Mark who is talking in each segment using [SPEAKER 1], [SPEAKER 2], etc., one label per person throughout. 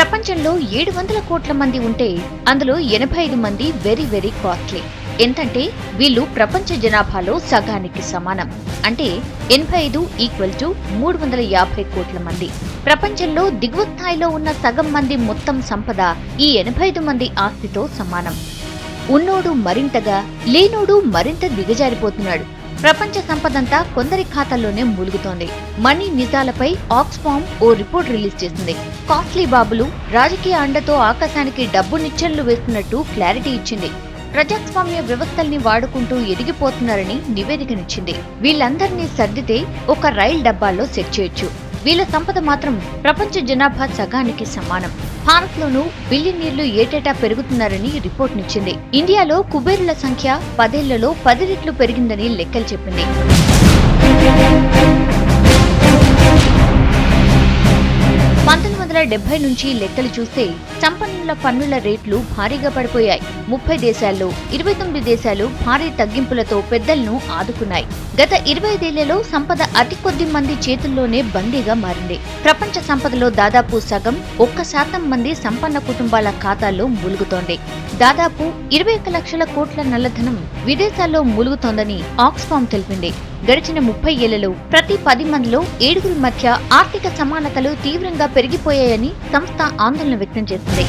[SPEAKER 1] ప్రపంచంలో 700 కోట్ల మంది ఉంటే అందులో 85 మంది వెరీ వెరీ కాస్ట్లీ. ఎంతంటే వీళ్ళు ప్రపంచ జనాభాలో సగానికి సమానం. అంటే 85 ఈక్వల్ టు 350 కోట్ల మంది. ప్రపంచంలో దిగువ స్థాయిలో ఉన్న సగం మంది మొత్తం సంపద ఈ 85 మంది ఆస్తితో సమానం. ఉన్నోడు మరింతగా, లేనోడు మరింత దిగజారిపోతున్నాడు. ప్రపంచ సంపదంతా కొందరి ఖాతాల్లోనే మూలుగుతోంది. మనీ నిజాలపై ఆక్స్ఫామ్ ఓ రిపోర్ట్ రిలీజ్ చేసింది. కాస్ట్లీ బాబులు రాజకీయ అండతో ఆకాశానికి డబ్బు నిచ్చెనలు వేస్తున్నట్టు క్లారిటీ ఇచ్చింది. ప్రజాస్వామ్య వ్యవస్థల్ని వాడుకుంటూ ఎదిగిపోతున్నారని నివేదికనిచ్చింది. వీళ్ళందరినీ సర్దితే ఒక రైల్ డబ్బాల్లో సెట్ చేయొచ్చు. వీళ్ళ సంపద మాత్రం ప్రపంచ జనాభా సగానికి సమానం. భారత్ లోనూ బిలియనీర్లు ఏటేటా పెరుగుతున్నారని రిపోర్ట్నిచ్చింది. ఇండియాలో కుబేరుల సంఖ్య 10 ఏళ్లలో 10 రెట్లు పెరిగిందని లెక్కలు చెప్పింది. 1970 నుంచి లెక్కలు చూస్తే సంపన్నుల పన్నుల రేట్లు భారీగా పడిపోయాయి. 30 దేశాల్లో 29 దేశాలు భారీ తగ్గింపులతో పెద్దలను ఆదుకున్నాయి. గత 25 ఏళ్లలో సంపద అతి కొద్ది మంది చేతుల్లోనే బందీగా మారింది. ప్రపంచ సంపదలో దాదాపు సగం 1% మంది సంపన్న కుటుంబాల ఖాతాల్లో మూలుగుతోంది. దాదాపు 21 లక్షల కోట్ల నల్లధనం విదేశాల్లో మూలుగుతోందని ఆక్స్ఫామ్ తెలిపింది. గడిచిన 30 ఏళ్లలో ప్రతి 10 మందిలో 7 మధ్య ఆర్థిక సమానతలు తీవ్రంగా పెరిగిపోయాయని సంస్థ ఆందోళన వ్యక్తం చేసింది.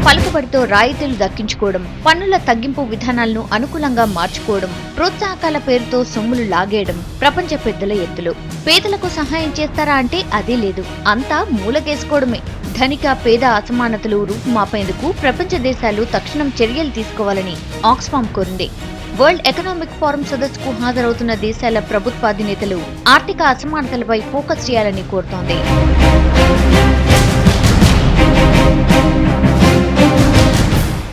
[SPEAKER 1] పలుకుబడితో రాయితీలు దక్కించుకోవడం, పన్నుల తగ్గింపు విధానాలను అనుకూలంగా మార్చుకోవడం, ప్రోత్సాహకాల పేరుతో సొమ్ములు లాగేయడం ప్రపంచ పెద్దల ఎత్తులు. పేదలకు సహాయం చేస్తారా అంటే అదే లేదు. అంతా మూలకేసుకోవడమే. ధనిక పేద అసమానతలు రూపుమాపేందుకు ప్రపంచ దేశాలు తక్షణం చర్యలు తీసుకోవాలని ఆక్స్ఫామ్ కోరింది. వరల్డ్ ఎకనామిక్ ఫోరం సదస్సుకు హాజరవుతున్న దేశాల ప్రభుత్వాధినేతలు ఆర్థిక అసమానతలపై ఫోకస్ చేయాలని కోరుతోంది.